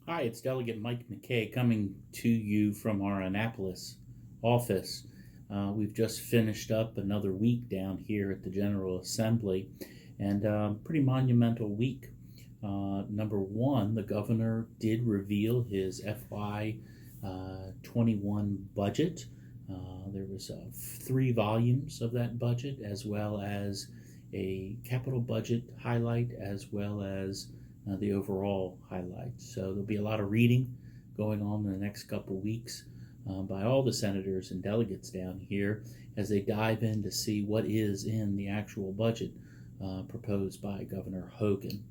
Hi, it's Delegate Mike McKay coming to you from our Annapolis office. We've just finished up another week down here at the General Assembly, and pretty monumental week. Number one, the governor did reveal his FY 21 budget. There was 3 volumes of that budget, as well as a capital budget highlight, as well as the overall highlights. So there'll be a lot of reading going on in the next couple weeks by all the senators and delegates down here as they dive in to see what is in the actual budget proposed by Governor Hogan.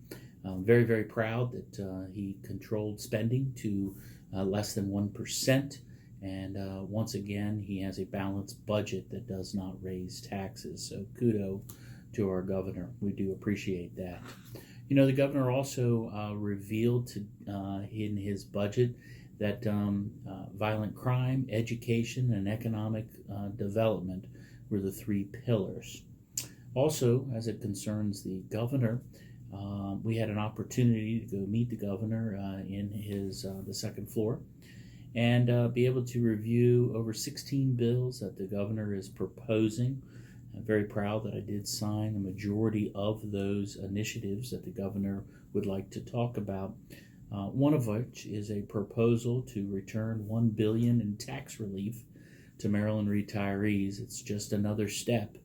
I'm very, very proud that he controlled spending to less than 1%. And once again, he has a balanced budget that does not raise taxes. So kudos to our governor. We do appreciate that. You know, the governor also revealed in his budget that violent crime, education, and economic development were the 3 pillars. Also, as it concerns the governor, we had an opportunity to go meet the governor in his the second floor and be able to review over 16 bills that the governor is proposing. I'm very proud that I did sign a majority of those initiatives that the governor would like to talk about. One of which is a proposal to return $1 billion in tax relief to Maryland retirees. It's just another step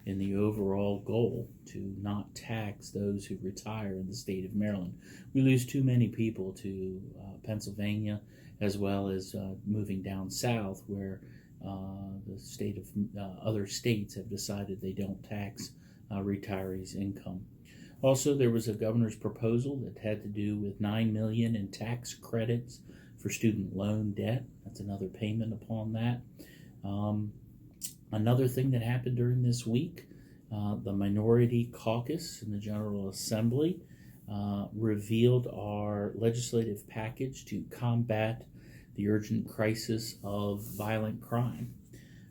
in the overall goal to not tax those who retire in the state of Maryland. We lose too many people to Pennsylvania, as well as moving down south, where the state of other states have decided they don't tax retirees' income. Also, there was a governor's proposal that had to do with $9 million in tax credits for student loan debt. That's another payment upon that. Another thing that happened during this week, the minority caucus in the General Assembly revealed our legislative package to combat the urgent crisis of violent crime.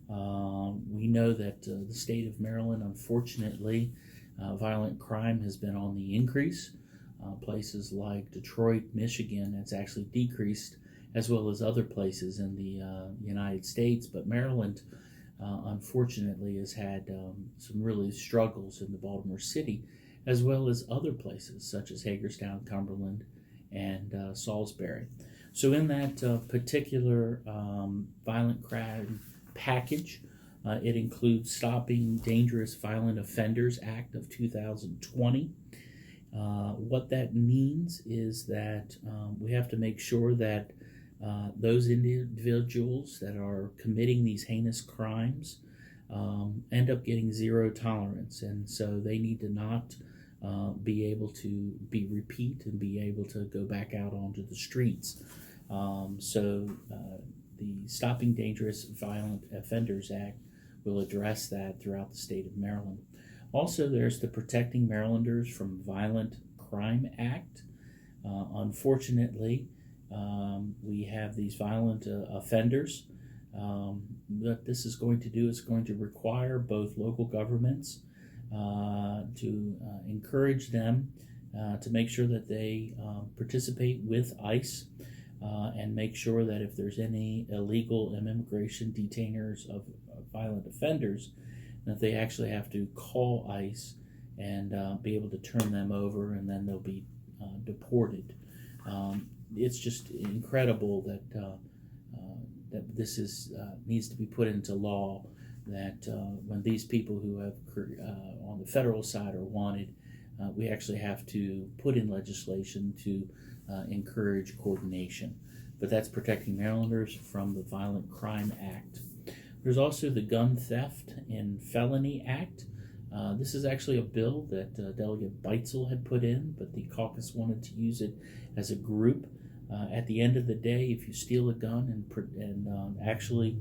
We know that the state of Maryland, unfortunately, violent crime has been on the increase. Places like Detroit, Michigan, it's actually decreased, as well as other places in the United States. But Maryland, unfortunately, has had some really struggles in the Baltimore City, as well as other places such as Hagerstown, Cumberland, and Salisbury. So in that particular violent crime package, it includes Stopping Dangerous Violent Offenders Act of 2020. What that means is that we have to make sure that those individuals that are committing these heinous crimes end up getting zero tolerance, and so they need to not be able to be repeat and be able to go back out onto the streets. The Stopping Dangerous Violent Offenders Act will address that throughout the state of Maryland. Also, there's the Protecting Marylanders from Violent Crime Act. Unfortunately, we have these violent offenders. What this is going to do is going to require both local governments to encourage them to make sure that they participate with ICE and make sure that if there's any illegal immigration detainers of violent offenders, that they actually have to call ICE and be able to turn them over, and then they'll be deported. It's just incredible that that this needs to be put into law. That when these people who have on the federal side are wanted, we actually have to put in legislation to encourage coordination. But that's Protecting Marylanders from the Violent Crime Act. There's also the Gun Theft and Felony Act. This is actually a bill that Delegate Beitzel had put in, but the caucus wanted to use it as a group. At the end of the day, if you steal a gun and actually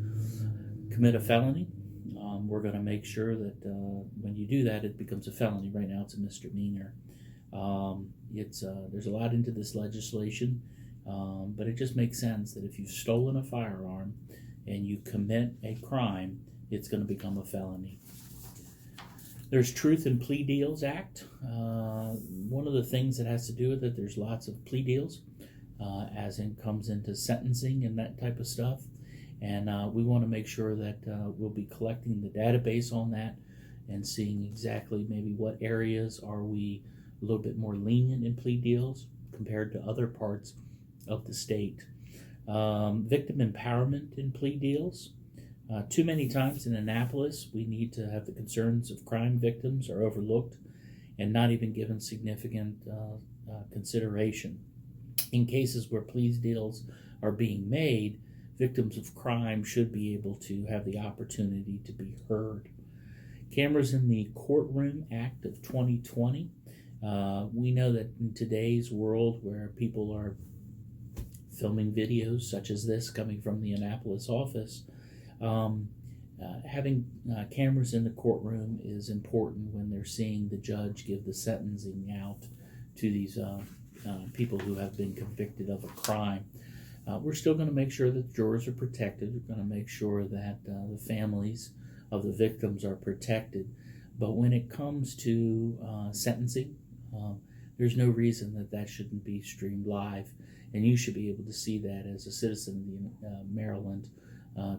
commit a felony, we're going to make sure that when you do that, it becomes a felony. Right now, it's a misdemeanor. There's a lot into this legislation, but it just makes sense that if you've stolen a firearm and you commit a crime, it's going to become a felony. There's Truth and Plea Deals Act. One of the things that has to do with it, there's lots of plea deals. as it comes into sentencing and that type of stuff. And we want to make sure that we'll be collecting the database on that and seeing exactly maybe what areas are we a little bit more lenient in plea deals compared to other parts of the state. Victim empowerment in plea deals. Too many times in Annapolis, we need to have the concerns of crime victims are overlooked and not even given significant consideration. In cases where plea deals are being made, victims of crime should be able to have the opportunity to be heard. Cameras in the Courtroom Act of 2020. We know that in today's world where people are filming videos such as this coming from the Annapolis office, having cameras in the courtroom is important when they're seeing the judge give the sentencing out to these people who have been convicted of a crime. We're still going to make sure that the jurors are protected. We're going to make sure that the families of the victims are protected. But when it comes to sentencing, there's no reason that that shouldn't be streamed live. And you should be able to see that as a citizen of Maryland,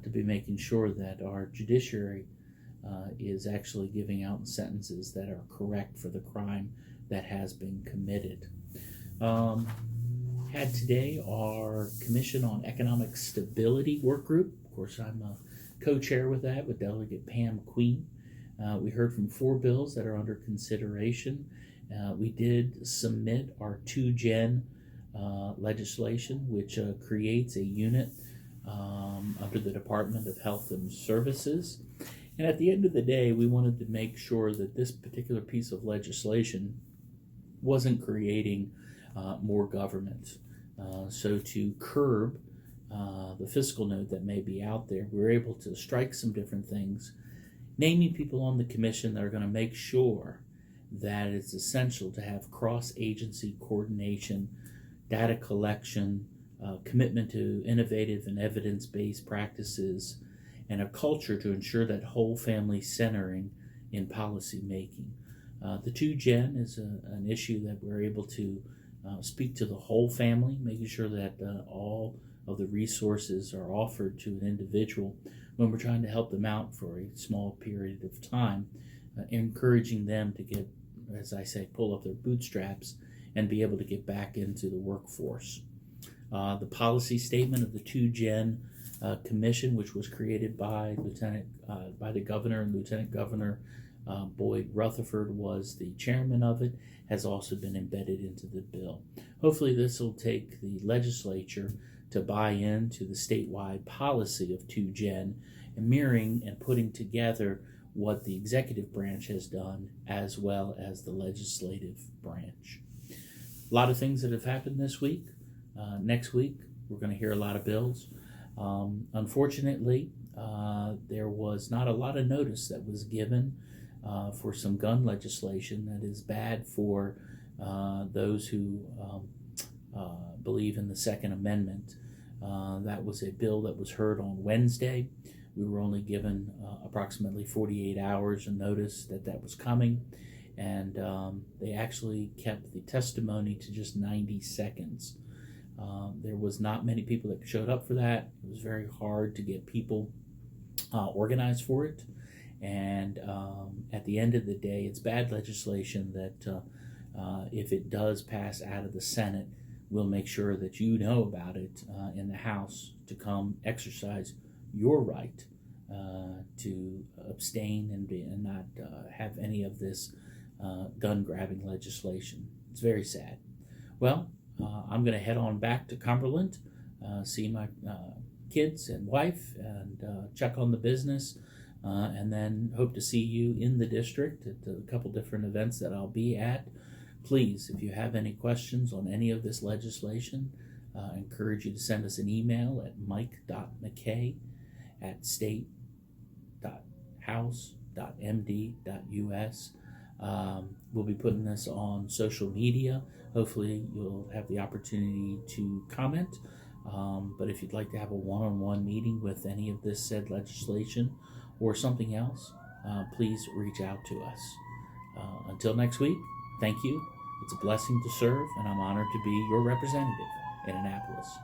to be making sure that our judiciary is actually giving out sentences that are correct for the crime that has been committed. Had today our Commission on Economic Stability work group. Of course, I'm a co-chair with that with Delegate Pam Queen. We heard from 4 bills that are under consideration. We did submit our 2-gen legislation, which creates a unit under the Department of Health and Services. And at the end of the day, we wanted to make sure that this particular piece of legislation wasn't creating more government. So to curb the fiscal note that may be out there, we were able to strike some different things, naming people on the commission that are going to make sure that it's essential to have cross-agency coordination, data collection, commitment to innovative and evidence-based practices, and a culture to ensure that whole family centering in policy making. The 2-gen is an issue that we're able to speak to the whole family, making sure that all of the resources are offered to an individual when we're trying to help them out for a small period of time, encouraging them to get, as I say, pull up their bootstraps and be able to get back into the workforce. The policy statement of the 2-gen commission, which was created by the governor and Lieutenant Governor Boyd Rutherford was the chairman of it, has also been embedded into the bill. Hopefully this will take the legislature to buy into the statewide policy of 2-gen and mirroring and putting together what the executive branch has done as well as the legislative branch. A lot of things that have happened this week. Next week we're going to hear a lot of bills. Unfortunately, there was not a lot of notice that was given for some gun legislation that is bad for those who believe in the Second Amendment. That was a bill that was heard on Wednesday. We were only given approximately 48 hours of notice that that was coming, and they actually kept the testimony to just 90 seconds. There was not many people that showed up for that. It was very hard to get people organized for it. And at the end of the day, it's bad legislation that if it does pass out of the Senate, we'll make sure that you know about it in the House to come exercise your right to abstain and not have any of this gun-grabbing legislation. It's very sad. Well, I'm going to head on back to Cumberland, see my kids and wife, and check on the business. And then hope to see you in the district at a couple different events that I'll be at. Please, if you have any questions on any of this legislation, I encourage you to send us an email at mike.mckay@state.house.md.us. We'll be putting this on social media. Hopefully you'll have the opportunity to comment. But if you'd like to have a one-on-one meeting with any of this said legislation or something else, please reach out to us. Until next week, thank you. It's a blessing to serve, and I'm honored to be your representative. in Annapolis.